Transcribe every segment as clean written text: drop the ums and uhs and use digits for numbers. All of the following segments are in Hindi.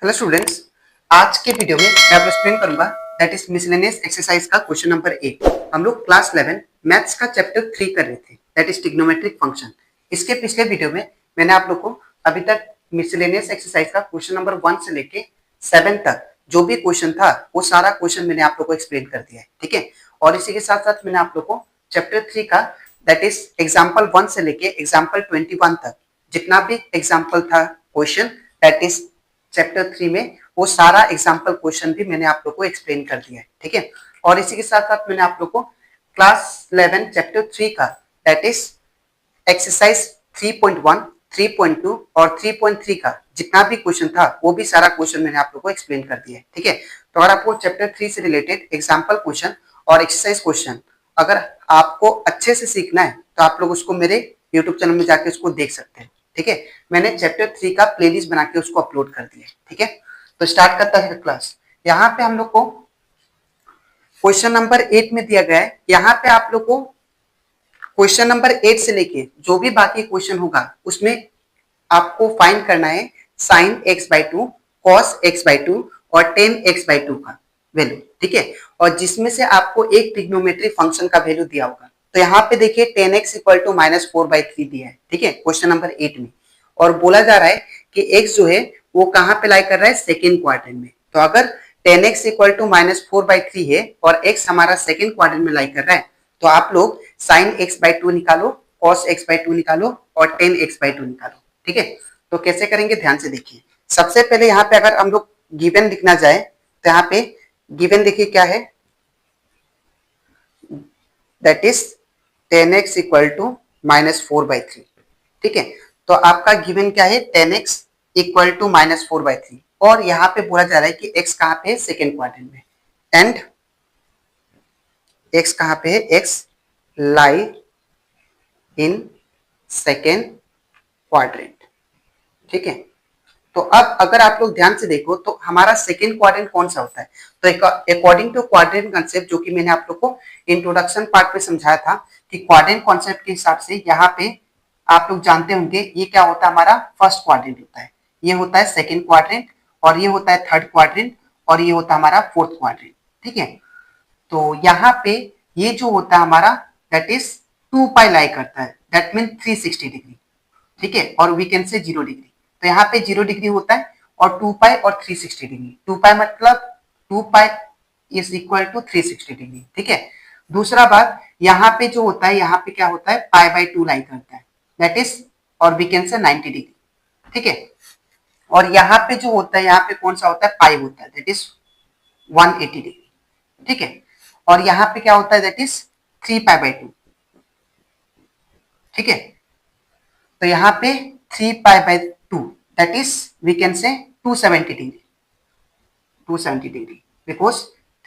हेलो स्टूडेंट्स, आज के वीडियो में मैं आपको एक्सप्लेन करूंगा दैट इज मिसलेनियस एक्सरसाइज का क्वेश्चन नंबर 8। हम लोग क्लास 11 मैथ्स का चैप्टर 3 कर रहे थे दैट इज ट्रिग्नोमेट्रिक फंक्शन। इसके पिछले वीडियो में मैंने आप लोग को अभी तक मिसलेनियस एक्सरसाइज का क्वेश्चन नंबर 1 से लेके 7 तक जो भी क्वेश्चन था वो सारा क्वेश्चन मैंने आप लोग को एक्सप्लेन कर दिया है, ठीक है। और इसी के साथ साथ मैंने आप लोग को चैप्टर 3 का दैट इज एग्जाम्पल 1 से लेके एग्जाम्पल 21 तक जितना भी एग्जाम्पल था क्वेश्चन दैट इज चैप्टर 3 में वो सारा एग्जाम्पल क्वेश्चन भी मैंने आप लोग को एक्सप्लेन कर दिया है, ठीक है। और इसी के साथ साथ मैंने आप लोग को क्लास 11 चैप्टर 3 का दैट इज एक्सरसाइज 3.1, 3.2 और 3.3 का जितना भी क्वेश्चन था वो भी सारा क्वेश्चन मैंने आप लोग को एक्सप्लेन कर दिया है, ठीक है। तो अगर आपको चैप्टर 3 से रिलेटेड एग्जाम्पल क्वेश्चन और एक्सरसाइज क्वेश्चन अगर आपको अच्छे से सीखना है तो आप लोग उसको मेरे यूट्यूब चैनल में जाके उसको देख सकते हैं, ठीक है। मैंने चैप्टर 3 का प्लेलिस्ट बना के उसको अपलोड कर दिया है, ठीक है। तो स्टार्ट करता है क्लास। यहाँ पे हम लोग को क्वेश्चन नंबर 8 में दिया गया है। यहाँ पे आप लोग को क्वेश्चन नंबर 8 से लेके जो भी बाकी क्वेश्चन होगा उसमें आपको फाइंड करना है sign x by to, cos x by to और टेन एक्स बाई टू का वैल्यू, ठीक है। और जिसमें से आपको एक ट्रिग्नोमेट्री फंक्शन का वैल्यू दिया होगा। तो यहाँ पे देखिए tan x equal to minus 4/3 दिया है, ठीक है, क्वेश्चन नंबर 8 में। और बोला जा रहा है कि एक्स जो है वो कहाँ पे लाई कर रहा है, सेकेंड क्वाड्रेंट में। तो अगर tan x equal to minus 4/3 है और एक्स हमारा सेकेंड क्वाड्रेंट में लाई कर रहा है तो आप लोग साइन एक्स बाई टू निकालो, कॉस एक्स बाई टू निकालो और टेन एक्स बाई टू निकालो, ठीक है। तो कैसे करेंगे ध्यान से देखिए। सबसे पहले यहाँ पे अगर हम लोग गिवन लिखना जाए तो यहाँ पे गिवन देखिए क्या है, that is tan x equal to minus 4/3, ठीक है। तो आपका गिवन क्या है, tan x equal to minus 4/3 और यहाँ पे बोला जा रहा है कि एक्स कहाँ पे है, सेकेंड क्वाड्रेंट में। एंड एक्स कहाँ पे है, x lie in second quadrant, ठीक है। तो अब अगर आप लोग ध्यान से देखो तो हमारा सेकेंड क्वाड्रेंट कौन सा होता है। तो अकॉर्डिंग टू क्वाड्रेंट कंसेप्ट जो कि मैंने आप लोग को इंट्रोडक्शन पार्ट में समझाया था कि क्वाड्रेंट कॉन्सेप्ट के हिसाब से यहाँ पे आप लोग जानते होंगे ये क्या होता है, हमारा फर्स्ट क्वाड्रेंट होता है, ये होता है सेकेंड क्वाड्रेंट और ये होता है थर्ड क्वाड्रेंट और ये होता है हमारा फोर्थ क्वाड्रेंट, ठीक है। तो यहाँ पे ये जो होता है हमारा दैट इज 2 पाई लाई करता है, दैट मीन 360 डिग्री, ठीक है। और वी कैन से 0 डिग्री। तो यहाँ पे 0 डिग्री होता है और 2 पाई और 360 डिग्री। 2 पाई मतलब 2 pi is equal to 360 degree, ठीक है। दूसरा बात यहाँ पे जो होता है, यहाँ पे क्या होता है, पाई बाई 2 लाई करता है दैट इज और वी कैन से 90 डिग्री, ठीक है। और यहाँ पे जो होता है, यहाँ पे कौन सा होता है, पाई होता है दैट इज 180 डिग्री, ठीक है। और यहाँ पे क्या होता है, दैट इज 3 पाई बाई 2, ठीक है। तो यहाँ पे 3 pi by 2 that is we can say 270 degree, 270 degree because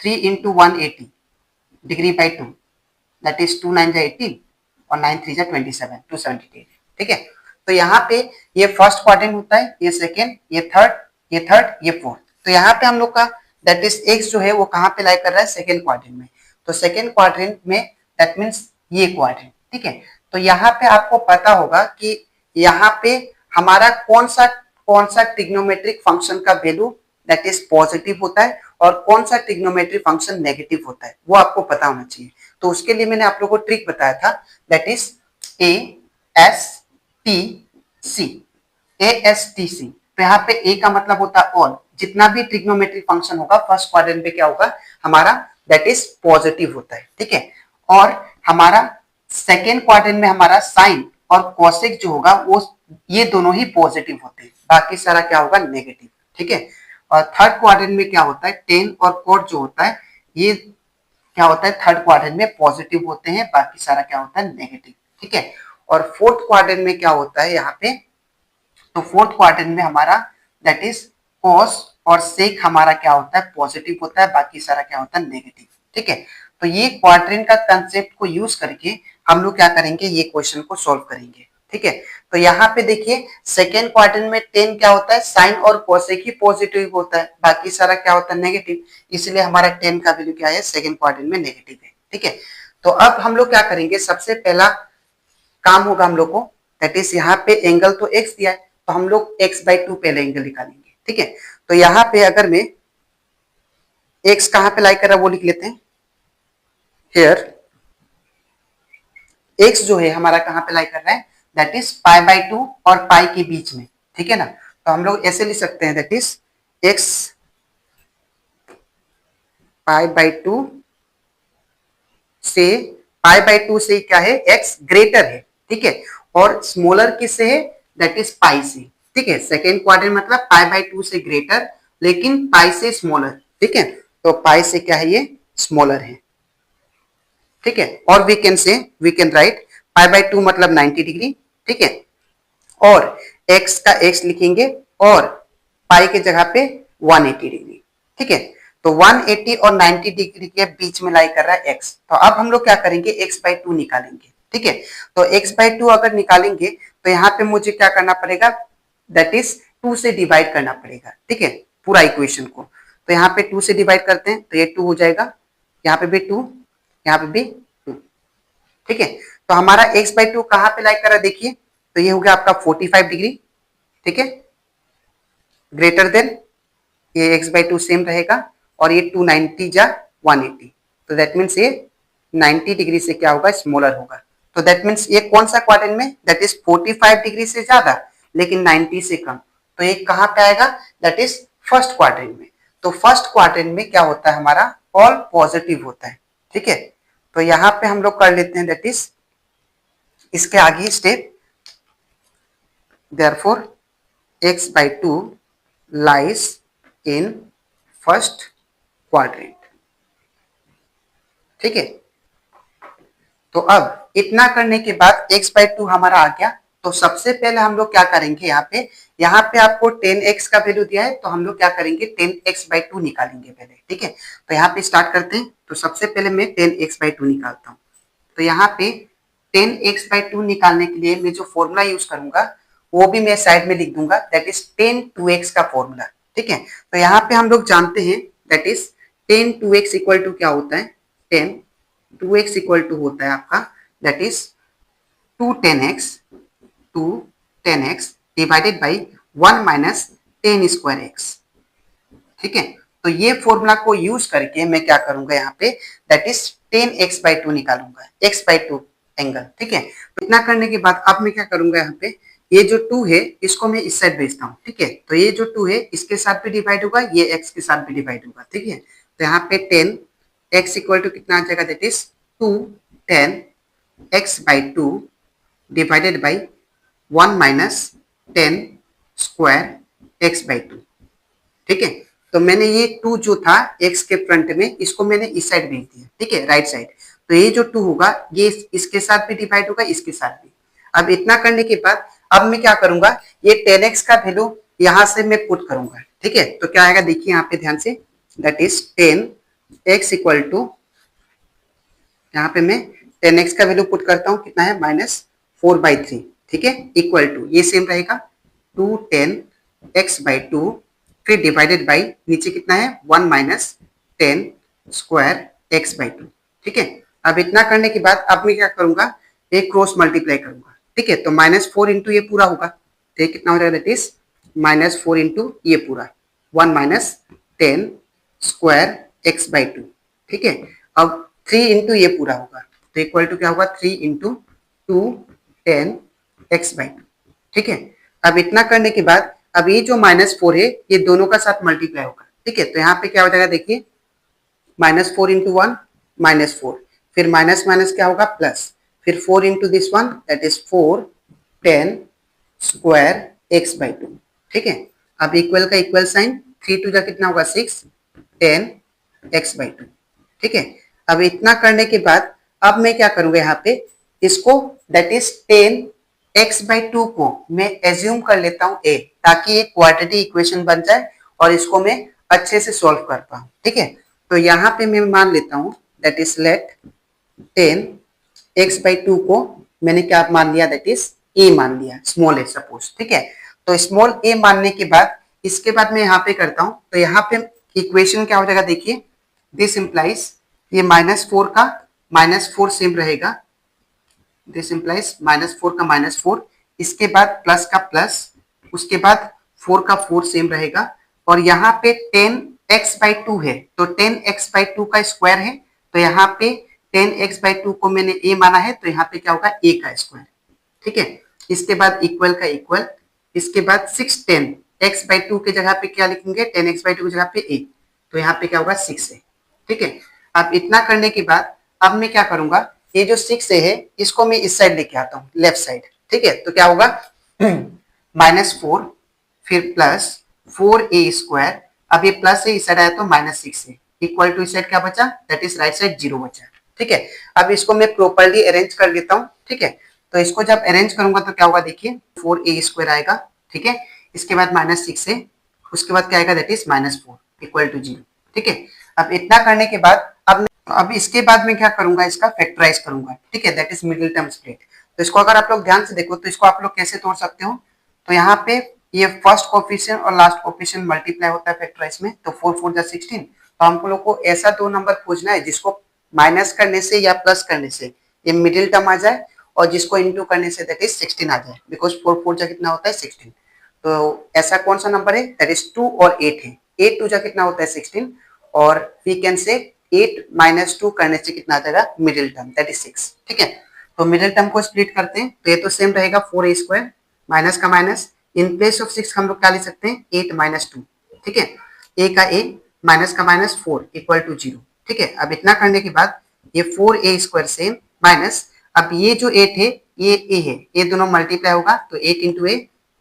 3 into 180 degree by 2 that is 2 9 18 और 9 3 27, 270 डिग्री, ठीक है। तो यहाँ पे ये फर्स्ट क्वाड्रेंट होता है, ये सेकेंड, ये थर्ड, ये थर्ड, ये फोर्थ। तो यहाँ पे हम लोग का दैट इज एक्स जो है वो कहाँ पे लाई कर रहा है, सेकेंड क्वाड्रेंट में। तो सेकेंड क्वाड्रेंट में दैट मीन्स ये क्वाड्रेंट, ठीक है। तो यहाँ पे आपको पता होगा कि यहाँ पे हमारा कौन सा ट्रिग्नोमेट्रिक फंक्शन का वैल्यू दैट इज पॉजिटिव होता है और कौन सा ट्रिग्नोमेट्रिक फंक्शन नेगेटिव होता है, वो आपको पता होना चाहिए। तो उसके लिए मैंने आप लोगों को ट्रिक बताया था दैट इज ASTC, ASTC। तो यहाँ पे ए का मतलब होता है ऑल, जितना भी ट्रिग्नोमेट्रिक फंक्शन होगा फर्स्ट क्वाड्रेंट पे क्या होगा हमारा दैट इज पॉजिटिव होता है, ठीक है। और हमारा सेकेंड क्वाड्रेंट में हमारा साइन और कोसेक जो होगा वो ये दोनों ही पॉजिटिव होते हैं, बाकी सारा क्या होगा, नेगेटिव, ठीक है। और थर्ड क्वाड्रेंट में क्या होता है, टेन और कोट जो होता है ये क्या होता है, थर्ड क्वाड्रेंट में पॉजिटिव होते हैं, बाकी सारा क्या होता है, नेगेटिव, ठीक है। और फोर्थ क्वाड्रेंट में क्या होता है यहाँ पे, तो फोर्थ क्वाड्रेंट में हमारा दैट इज कॉस और सेक हमारा क्या होता है, पॉजिटिव होता है, बाकी सारा क्या होता है, नेगेटिव, ठीक है। तो ये क्वाड्रेंट का कंसेप्ट को यूज करके हम लोग क्या करेंगे, ये क्वेश्चन को सॉल्व करेंगे, ठीक है। तो यहाँ पे देखिए सेकेंड क्वाड्रेंट में टेन क्या होता है, साइन और कोसेक ही पॉजिटिव होता है, बाकी सारा क्या होता है, नेगेटिव। इसलिए हमारा टेन का वैल्यू क्या है, सेकेंड क्वाड्रेंट में नेगेटिव है, ठीक है। तो अब हम लोग क्या करेंगे, सबसे पहला काम होगा हम लोग को दैट इज यहाँ पे एंगल तो एक्स दिया है तो हम लोग एक्स बाई टू पहले एंगल निकालेंगे, ठीक है। तो यहाँ पे अगर मैं x कहाँ पे लाई कर रहा है वो लिख लेते हैं। हियर x जो है हमारा कहाँ पे लाई कर रहा है, दैट इज π/2 और पाई के बीच में, ठीक है ना। तो हम लोग ऐसे लिख सकते हैं, दैट इज x π/2 से π/2 से क्या है, x ग्रेटर है, ठीक है। और स्मॉलर किससे है, दैट इज पाई से, ठीक है। सेकेंड क्वाड्रेंट मतलब π/2 से ग्रेटर लेकिन पाई से स्मॉलर, ठीक है। तो पाई से क्या है, ये स्मॉलर है, ठीक है। और वी कैन राइट π/2 मतलब 90 डिग्री, ठीक है। और x का x लिखेंगे और पाई के जगह पे 180 डिग्री, ठीक है। तो 180 और 90 डिग्री के बीच में लाई कर रहा है x। तो अब हम लोग क्या करेंगे, x/2 निकालेंगे, ठीक है। तो x/2 अगर निकालेंगे तो यहाँ पे मुझे क्या करना पड़ेगा, दैट इज 2 से डिवाइड करना पड़ेगा, ठीक है, पूरा इक्वेशन को। तो यहाँ पे 2 से डिवाइड करते हैं तो ये 2 हो जाएगा, यहाँ पे भी 2, यहाँ पे भी 2, ठीक है। तो हमारा x/2 कहाँ पे लाई कर रहा है, देखिए। तो ये हो गया आपका 45 डिग्री, ठीक है, ग्रेटर देन, ये x/2 सेम रहेगा और ये 290 जा 180, तो दैट मीन्स ये 90 डिग्री से क्या होगा, स्मॉलर होगा। तो दैट मीन्स ये कौन सा क्वाड्रेंट में, दैट इज 45 डिग्री से ज्यादा लेकिन 90 से कम। तो ये कहाँ पे आएगा, दैट इज फर्स्ट क्वाड्रेंट में। तो फर्स्ट क्वाड्रेंट में क्या होता है, हमारा ऑल पॉजिटिव होता है, ठीक है। तो यहाँ पे हम लोग कर लेते हैं, दैट इज इसके आगे step, therefore x/2 lies in first quadrant, ठीक है। तो अब इतना करने के बाद x/2 हमारा आ गया। तो सबसे पहले हम लोग क्या करेंगे, यहाँ पे आपको 10x का वैल्यू दिया है तो हम लोग क्या करेंगे, 10x/2 निकालेंगे पहले, ठीक है। तो यहाँ पे स्टार्ट करते हैं। तो सबसे पहले मैं 10x/2 निकालता हूँ। तो यहाँ पे 10x/2 निकालने के लिए मैं जो फॉर्मूला यूज करूंगा वो भी मैं साइड में लिख दूंगा, दैट इज 10 2x का फॉर्मूला, ठीक है। तो यहाँ पे हम लोग जानते हैं, that is 10 2x equal to क्या होता है, 10 2x इक्वल टू होता है आपका, that is 2 10x divided by 1 minus 10 square x, ठीक है। तो ये फॉर्मूला को यूज करके मैं क्या करूंगा, यहाँ पे दैट इज 10x/2 निकालूंगा, x/2 एंगल, ठीक है। तो इतना करने के बाद अब मैं क्या करूंगा, यहाँ पे ये जो 2 है इसको मैं इस साइड भेजता हूँ, ठीक है। तो ये जो 2 है इसके साथ भी डिवाइड होगा, ये x के साथ भी डिवाइड होगा, ठीक है। तो यहाँ पे 10x इक्वल टू कितना आ जाएगा, that is 2 10x/2 divided by 1 minus 10 square x/2, ठीक है। तो मैंने ये 2 जो था x के फ्रंट में, इसको मैंने इस साइड भेज दिया, ठीक है, राइट साइड। तो ये जो 2 होगा ये इसके साथ भी डिवाइड होगा, इसके साथ भी। अब इतना करने के बाद अब मैं क्या करूंगा, ये 10x का वैल्यू यहां से मैं पुट करूंगा, ठीक है। तो क्या आएगा, देखिए यहाँ पे ध्यान से, that is 10x equal to, यहाँ पे मैं 10x का वैल्यू पुट करता हूँ, कितना है, -4/3, ठीक है, इक्वल टू, ये सेम रहेगा 210x/2 फिर डिवाइडेड बाई नीचे कितना है 1 माइनस 10 स्क्वायर x/2, ठीक है। अब इतना करने के बाद अब मैं क्या करूंगा, एक क्रॉस मल्टीप्लाई करूंगा, ठीक है। तो -4 इंटू ये पूरा होगा, तो ये कितना हो जाएगा, दैट इज -4 इंटू ये पूरा 1 माइनस 10 स्क्वायर x/2, ठीक है। अब 3 इंटू ये पूरा होगा तो इक्वल टू क्या होगा, 3 इंटू 210x/2, ठीक है। अब इतना करने के बाद अब ये जो -4 है ये दोनों का साथ मल्टीप्लाई होगा, ठीक है। तो यहाँ पे क्या हो जाएगा, देखिए -4 इंटू 1 -4, फिर माइनस माइनस क्या होगा, प्लस, फिर 4 into this one that is 4 10 square x/2, ठीक है। अब इक्वल का इक्वल साइन, 3 टू जा कितना होगा 6 10 x/2, ठीक है। अब इतना करने के बाद अब मैं क्या करूंगा, यहाँ पे इसको दैट इज 10 x/2 को मैं एज्यूम कर लेता हूँ a, ताकि ये क्वाड्रेटिक इक्वेशन बन जाए और इसको मैं अच्छे से सॉल्व कर पाऊँ, ठीक है। तो यहाँ पे मैं मान लेता हूँ, दैट इज लेट 10 x/2 को मैंने क्या मान लिया, दैट इज a मान लिया, स्मॉल a सपोज, ठीक है। तो स्मॉल a मानने के बाद इसके बाद मैं यहाँ पे करता हूँ, तो यहाँ पे इक्वेशन क्या हो जाएगा, देखिए दिस इंप्लाइज, ये -4 का -4 सेम रहेगा, दिस इंप्लाइज -4 का -4, इसके बाद प्लस का प्लस, उसके बाद 4 का 4 सेम रहेगा, और यहाँ पे 10x/2 है, तो 10x/2 का स्क्वायर है, तो यहाँ पे 10x/2 को मैंने a माना है, तो यहाँ पे क्या होगा a का स्क्वायर। ठीक है, इसके बाद इक्वल का इक्वल, इसके बाद 610 x/2 के जगह पे क्या लिखेंगे, 10x/2 की जगह पे a, तो यहाँ पे क्या होगा 6 है। ठीक है, अब इतना करने के बाद अब मैं क्या करूंगा, ये जो 6 है इसको मैं इस साइड लेके आता हूँ, लेफ्ट साइड। ठीक है, तो क्या होगा -4 फिर प्लस 4a², अब ये प्लस है इस साइड आया तो -6 है, इक्वल टू इस साइड क्या बचा, दैट इज राइट साइड 0 बचा। ठीक है, अब इसको मैं प्रॉपर्ली अरेंज कर लेता हूँ। ठीक है, तो इसको जब अरेंज करूंगा तो क्या होगा, देखिए 4a² आएगा। ठीक है, इसके बाद -6 है, उसके बाद क्या आएगा, दैट इज -4 इक्वल टू 0। ठीक है, अब इतना करने के बाद अब इसके बाद मैं क्या करूंगा, इसका फैक्टराइज करूंगा। ठीक है, that is middle term split. तो इसको अगर आप लोग ध्यान से देखो तो इसको आप लोग कैसे तोड़ सकते हो, तो यहाँ पे ये फर्स्ट कोफिशिएंट और लास्ट कोफिशिएंट मल्टीप्लाई होता है फैक्टराइज में, तो 4 4 जा 16। तो हमको लोग को ऐसा दो नंबर खोजना है जिसको माइनस करने से या प्लस करने से ये मिडिल टर्म आ जाए, और जिसको इनटू करने से दैट इज 16 आ जाए, बिकॉज 4 4 जा कितना होता है 16। तो ऐसा कौन सा नंबर है, दैट इज 2 और 8 है। 8 2 जा कितना होता है 16, और वी कैन से 8 - 2 करने से कितना आ जाएगा, मिडिल टर्म दैट इज 6। ठीक है, तो मिडिल टर्म को स्प्लिट करते हैं तो ये तो सेम रहेगा 4a² माइनस का माइनस, इन प्लेस ऑफ 6 हम लोग क्या लिख सकते हैं, 8 - 2। ठीक है, a का a माइनस का माइनस 4 इक्वल टू 0। ठीक है, अब इतना करने के बाद ये 4a² सेम माइनस, अब ये जो 8 है ये a है, ये दोनों मल्टीप्लाई होगा तो 8 इंटू a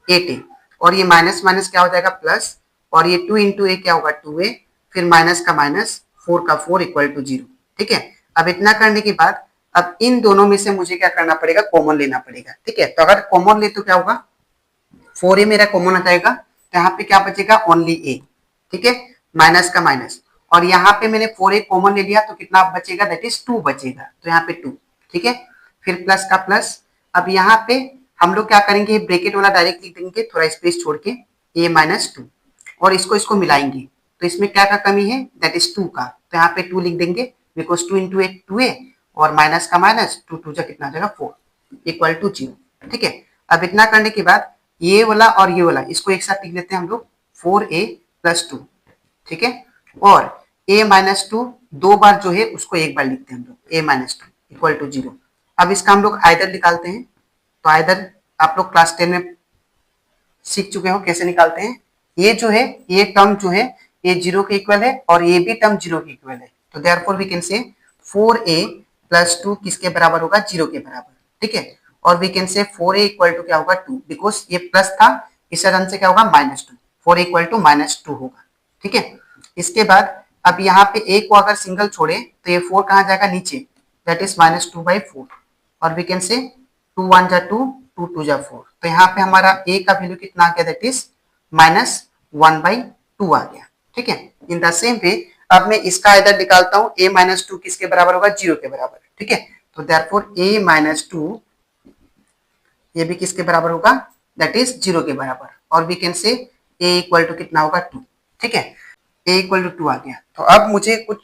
8a, और ये माइनस माइनस क्या हो जाएगा प्लस, और ये 2 इंटू a क्या होगा 2a, फिर माइनस का माइनस 4 का 4 इक्वल टू 0। ठीक है, अब इतना करने के बाद अब इन दोनों में से मुझे क्या करना पड़ेगा, कॉमन लेना पड़ेगा। ठीक है, तो अगर कॉमन ले तो क्या होगा, 4a मेरा कॉमन आ जाएगा, तो यहाँ पे क्या बचेगा, ओनली a। ठीक है, माइनस का माइनस, और यहाँ पे मैंने 4a कॉमन ले लिया तो कितना बचेगा, दैट इज 2 बचेगा, तो यहाँ पे 2। ठीक है, फिर प्लस का प्लस, अब यहाँ पे हम लोग क्या करेंगे, ब्रैकेट वाला डायरेक्ट लिख देंगे, थोड़ा स्पेस छोड़ के a - 2, और इसको मिलाएंगे, तो इसमें क्या का कमी है, दैट इज 2 का, तो यहाँ पे 2 लिख देंगे, बिकॉज 2 इंटू 8 2a, और माइनस का माइनस 2 2 जा कितना आ जाएगा 4 इक्वल टू 0। ठीक है, अब इतना करने के बाद ये वाला और ये वाला इसको एक साथ लिख लेते हैं हम लोग, 4a + 2। ठीक है, और a - 2 दो बार जो है उसको एक बार लिखते हैं हम लोग, a - 2 इक्वल टू 0। अब इसका हम लोग आइदर निकालते हैं, तो आइदर आप लोग क्लास 10 में सीख चुके हो कैसे निकालते हैं। ये जो है ये टर्म जो है ये 0 के इक्वल है, और ये भी टर्म 0 के इक्वल है, तो देयरफॉर वी कैन से 4a + 2 किसके बराबर होगा, 0 के बराबर। ठीक है, और वी कैन से 4a इक्वल टू क्या होगा 2, बिकॉज ये प्लस था, इस रन से क्या होगा -2, 4 इक्वल टू -2 होगा। ठीक है, इसके बाद अब यहाँ पे a को अगर सिंगल छोड़े तो ये 4 कहाँ जाएगा, नीचे, दैट इज -2/4, और वी कैन से 2 1 जा 2 2 2 जा 4, तो यहाँ पे हमारा a का वैल्यू कितना आ गया, दैट इज -1/2 आ गया। ठीक है, इन द सेम वे अब मैं इसका इधर निकालता हूँ, a - 2 किसके बराबर होगा, 0 के बराबर। ठीक है, तो देयरफॉर a - 2 ये भी किसके बराबर होगा, दैट इज 0 के बराबर, और we can say a equal to कितना होगा 2। ठीक है, a इक्वल टू 2 आ गया। तो अब मुझे कुछ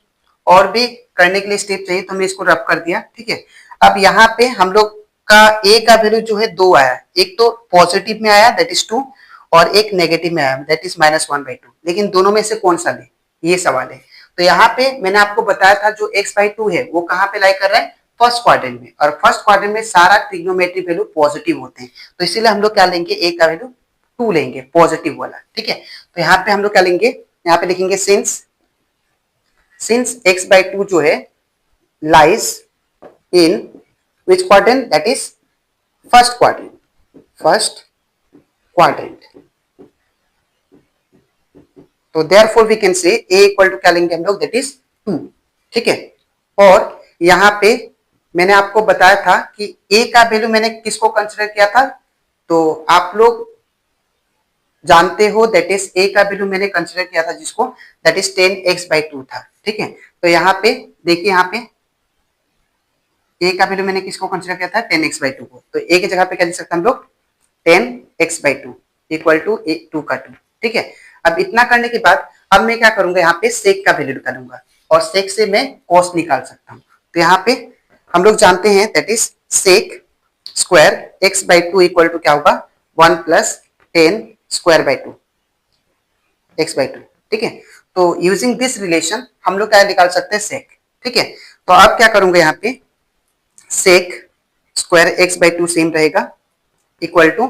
और भी करने के लिए स्टेप चाहिए, तो मैं इसको रब कर दिया। ठीक है, अब यहाँ पे हम लोग का a का वैल्यू जो है 2 आया, एक तो पॉजिटिव में आया दैट इज 2, और एक नेगेटिव में आया दैट इज -1/2, लेकिन दोनों में से कौन सा ले, ये सवाल है। तो यहाँ पे मैंने आपको बताया था जो x/2 है वो कहाँ पे लाई कर रहा है, फर्स्ट क्वाड्रेंट में, और फर्स्ट क्वाड्रेंट में सारा ट्रिग्नोमेट्रिक वैल्यू पॉजिटिव होते हैं, तो इसीलिए हम लोग क्या लेंगे, a का वैल्यू 2 लेंगे, पॉजिटिव वाला। ठीक है, तो यहाँ पे हम लोग क्या लेंगे, यहाँ पे लिखेंगे सिंस x/2 जो है lies in which quadrant, that is first quadrant. तो therefore we can say a equal to क्या लेंगे हम लोग, दैट इज 2। ठीक है, और यहाँ पे मैंने आपको बताया था कि a का वैल्यू मैंने किसको कंसिडर किया था, तो आप लोग जानते हो दैट इज a का वैल्यू मैंने कंसिडर किया था जिसको, दैट इज 10x/2 था। ठीक है, तो यहाँ पे देखिए, यहाँ पे a का वैल्यू मैंने किसको कंसिडर किया था, 10x/2 को, तो a की जगह पे क्या लिख सकते हैं हम लोग, 10x/2 इक्वल टू 2 का 2। ठीक है, अब इतना करने के बाद अब मैं क्या करूंगा, यहाँ पे सेक का वैल्यू निकालूंगा, और सेक से मैं कॉस निकाल सकता हूँ। तो यहाँ पे हम लोग जानते हैं that is sec square x/2 equal to क्या होगा, 1 + 10 स्क्वायर/2। x by two. ठीक है, तो यूजिंग दिस रिलेशन हम लोग क्या निकाल सकते हैं, सेक। ठीक है, तो अब क्या करूंगा यहाँ पे, sec square x by two same रहेगा इक्वल टू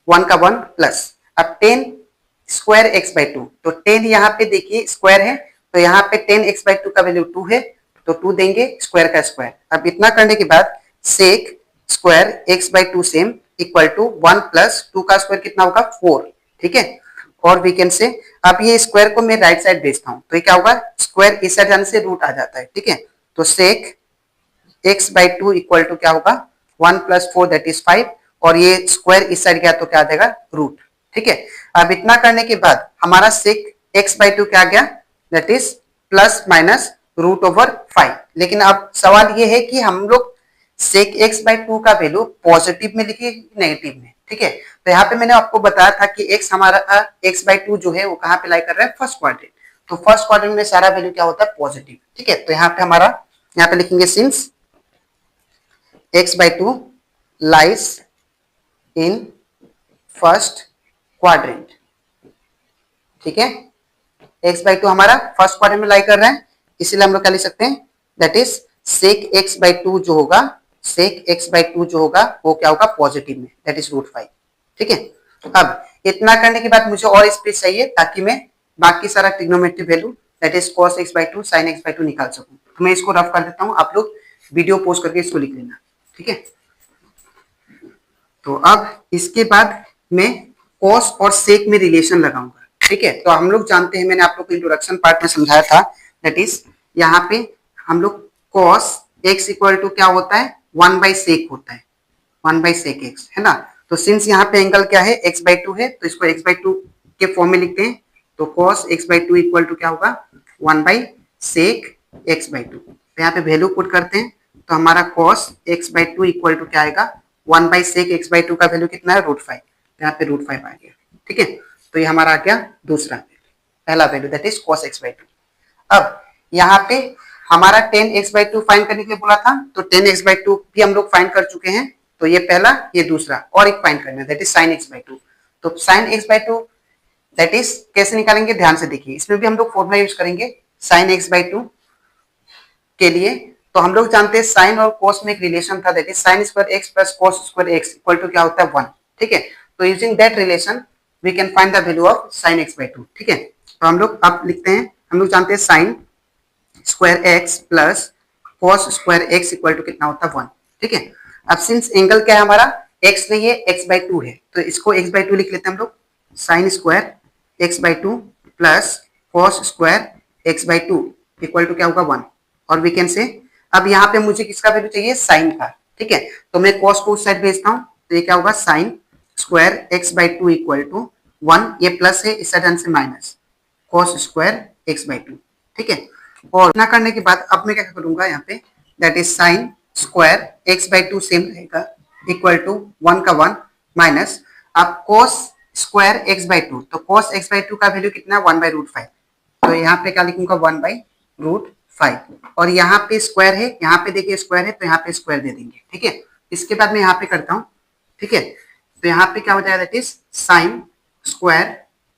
1 का 1 प्लस, अब 10 स्क्वायर एक्स बाई टू, तो 10 यहाँ पे देखिए स्क्वायर है, तो यहाँ पे 10 एक्स बाई टू का वैल्यू 2 है, तो 2 देंगे स्क्वायर का स्क्वायर। अब इतना करने के बाद sec square x by two same equal to 1 plus 2 का स्क्वायर कितना होगा, 4। ठीक है, और वी कैन से, अब ये स्क्वायर को मैं राइट साइड भेजता हूँ, तो ये क्या होगा, स्क्वायर इस साइड जाने से रूट आ जाता है। ठीक है, तो sec x by two equal to क्या होगा, 1 प्लस 4 दैट इज 5, और ये स्क्वायर इस साइड गया तो क्या आ जाएगा, रूट। ठीक है, अब इतना करने के बाद हमारा सेक एक्स बाई टू क्या आ गया, that is plus minus root over 5। लेकिन अब सवाल ये है कि हम लोग सेक एक्स बाई टू का वैल्यू पॉजिटिव में लिखे नेगेटिव में। ठीक है, तो यहाँ पे मैंने आपको बताया था कि एक्स हमारा एक्स बाई टू जो है वो कहाँ पे लाई कर रहा है, फर्स्ट क्वाड्रेंट, तो फर्स्ट क्वाड्रेंट में सारा वैल्यू क्या होता है, पॉजिटिव। ठीक है, तो यहाँ पे हमारा, यहाँ पे लिखेंगे since x by 2 lies in first quadrant। ठीक है, x by 2 हमारा फर्स्ट क्वाड्रेंट में लाई कर रहा है, इसीलिए हम लोग क्या लिख सकते हैं, that is sec x by 2 जो होगा, सेक x by 2 जो होगा वो क्या होगा, पॉजिटिव में, दैट इज रूट 5। ठीक है, अब इतना करने के बाद मुझे और स्पेस चाहिए ताकि मैं बाकी सारा trigonometry value that is cos x by 2 sin x by 2 निकाल सकूं। तो मैं इसको रफ कर देता हूं, आप लोग वीडियो पोज करके इसको लिख लेना। ठीक है, तो अब इसके बाद मैं कॉस और सेक में रिलेशन लगाऊंगा। ठीक है, तो हम लोग जानते हैं, मैंने आप लोग को इंट्रोडक्शन पार्ट में समझाया था, दैट इज यहाँ पे हम लोग कॉस एक्स इक्वल टू क्या होता है, 1 बाई सेक होता है, 1 बाई सेक एक्स, है ना। तो सिंस यहाँ पे एंगल क्या है, x बाई टू है, तो इसको x बाई टू के फॉर्म में लिखते हैं, तो cos x by two equal to क्या होगा, 1 by sec x by two. तो यहाँ पे वैल्यू पुट करते हैं, तो हमारा cos x by two equal to क्या आएगा, 1 by sec x by two का वैल्यू कितना है, रूट 5, तो यहाँ पे रूट 5 आ गया। ठीक है, तो ये हमारा आ गया दूसरा वैल्यू, पहला value that is cos x by to. अब यहाँ पे हमारा 10 एक्स बाई टू फाइंड करने के लिए बोला था, तो 10 एक्स बाई टू भी हम लोग फाइंड कर चुके हैं, तो ये पहला, ये दूसरा, और एक फाइंड करना है that is sine x by two. तो sine x by two that is कैसे निकालेंगे, ध्यान से देखिए, इसमें भी हम लोग फॉर्मूला यूज करेंगे साइन एक्स बाई टू के लिए। तो हम लोग जानते हैं साइन और कोस में एक रिलेशन था, that is sine square x plus cos square x equal to क्या होता है, 1। ठीक है, तो using that relation we can find the value of sine x by two. ठीक है, तो हम लोग अब लिखते हैं, हम लोग जानते हैं sine square x plus cos square x equal to कितना होता है, 1। ठीक है, अब सिंस एंगल क्या है हमारा, एक्स नहीं है, एक्स बाई टू है, तो इसको एक्स बाई टू लिख लेते हैं हम लोग, sine square x by two plus cos square x by two equal to क्या होगा, 1। और वी कैन से, अब यहाँ पे मुझे किसका वैल्यू चाहिए, साइन का। ठीक है, तो मैं कॉस को उस साइड भेजता हूँ, तो ये क्या होगा, sine square x by two equal to 1, ये प्लस है, इस साइड से minus cos square x by two. ठीक है, और इतना करने के बाद अब मैं क्या करूंगा यहाँ पे, that is sine square x by two same रहेगा इक्वल टू 1 का 1 माइनस, अब cos square x by two, तो कॉस एक्स बाई टू का वैल्यू कितना है, 1 बाई रूट 5, तो यहाँ पे क्या लिखूंगा, 1 बाई रूट 5, और यहाँ पे स्क्वायर है, यहाँ पे देखिए स्क्वायर है, तो यहाँ पे स्क्वायर दे देंगे। ठीक है, इसके बाद मैं यहाँ पे करता हूँ। ठीक है, तो यहाँ पे क्या हो जाएगा, that is sine square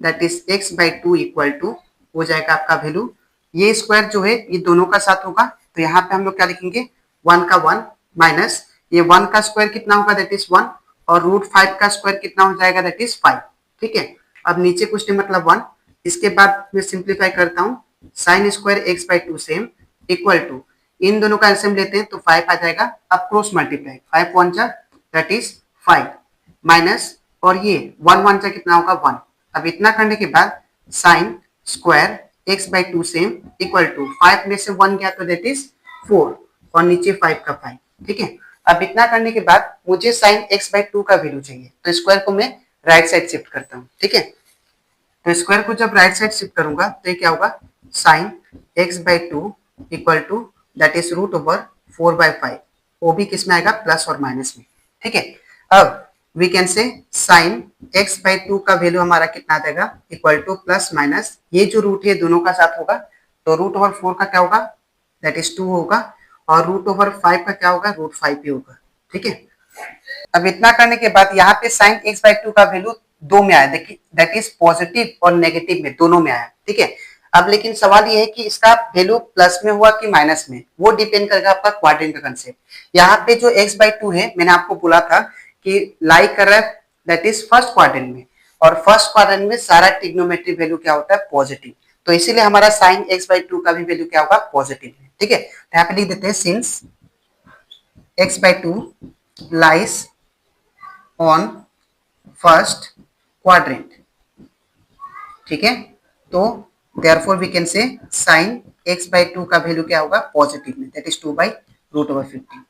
that is x by two equal to हो जाएगा आपका वैल्यू, ये स्क्वायर जो है ये दोनों का साथ होगा, तो यहाँ पे हम लोग क्या लिखेंगे, 1 का 1 माइनस, ये 1 का स्क्वायर कितना होगा, दैट इज 1, और रूट 5 का स्क्वायर कितना हो जाएगा, दैट इज 5। ठीक है, अब नीचे कुछ नहीं मतलब 1, इसके बाद मैं सिंप्लीफाई करता हूँ, sine square x by two same equal to, इन दोनों का एलसीएम लेते हैं तो 5 आ जाएगा, अब क्रॉस मल्टीप्लाई, 5 1 जा दैट इज 5 माइनस, और ये 1 1 जा कितना होगा, 1। अब इतना करने के बाद sine square x by two same equal to 5 में से 1 गया तो दैट इज 4, और नीचे 5 का 5। ठीक है, अब इतना करने के बाद मुझे साइन एक्स बाई टू का वैल्यू चाहिए, तो स्क्वायर को मैं राइट साइड शिफ्ट करता हूँ। ठीक है, तो स्क्वायर को जब राइट साइड शिफ्ट करूंगा तो ये क्या होगा, sine x by two equal to that is root over 4 by 5, वो भी किस में आएगा, प्लस और माइनस में। ठीक है, अब we can say sine x by two का वैल्यू हमारा कितना आ जाएगा, इक्वल टू प्लस माइनस, ये जो रूट है दोनों का साथ होगा, तो रूट ओवर 4 का क्या होगा, दैट इज 2 होगा, और रूट ओवर 5 का क्या होगा, रूट 5 ही होगा। ठीक है, अब इतना करने के बाद यहाँ पे साइन एक्स बाई टू का वैल्यू दो में आया, देखिए दैट इज पॉजिटिव और नेगेटिव में दोनों में आया, ठीक है। अब लेकिन सवाल ये है कि इसका वैल्यू प्लस में हुआ कि माइनस में, वो डिपेंड करेगा आपका क्वाड्रेंट का कंसेप्ट। यहाँ पे जो x/2 है, मैंने आपको बोला था कि लाई कर रहा है दैट इज फर्स्ट क्वाड्रेंट में, और फर्स्ट क्वाड्रेंट में सारा ट्रिग्नोमेट्रिक वैल्यू क्या होता है, पॉजिटिव। तो इसीलिए हमारा साइन x/2 का भी वैल्यू क्या होगा, पॉजिटिव है, ठीक है। तो यहाँ पे लिख देते हैं since x/2 lies on first quadrant, ठीक है। तो therefore we can say sine x/2 का वैल्यू क्या होगा, पॉजिटिव में, दैट इज 2/√15,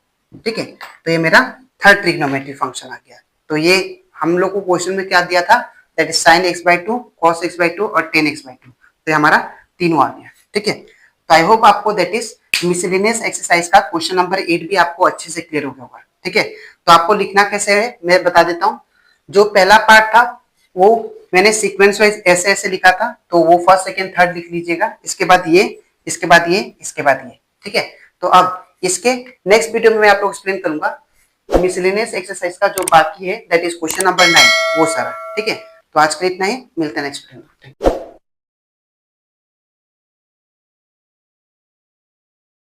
ठीक है। तो ये मेरा थर्ड ट्रिग्नोमेट्रिक फंक्शन आ गया। तो ये हम लोग को क्वेश्चन में क्या दिया था, that is sign x/2, cos x/2 और tan x/2। तो ये हमारा तीनों आ गया, ठीक है। तो आई होप आपको दैट इज मिसलेनियस एक्सरसाइज का क्वेश्चन नंबर 8 भी आपको अच्छे से क्लियर हो गया होगा, ठीक है। तो आपको लिखना कैसे है मैं बता देता हूँ। जो पहला पार्ट था वो मैंने सीक्वेंस वाइज ऐसे ऐसे लिखा था, तो वो फर्स्ट सेकंड थर्ड लिख लीजिएगा, इसके बाद ये, इसके बाद ये, इसके बाद ये, ठीक है। तो अब इसके नेक्स्ट वीडियो में मैं आप लोग एक्सप्लेन करूंगा मिसलेनियस एक्सरसाइज का जो बाकी है, दैट इज क्वेश्चन नंबर 9, वो सारा, ठीक है। तो आज के लिए इतना ही, मिलते हैं नेक्स्ट वीडियो में।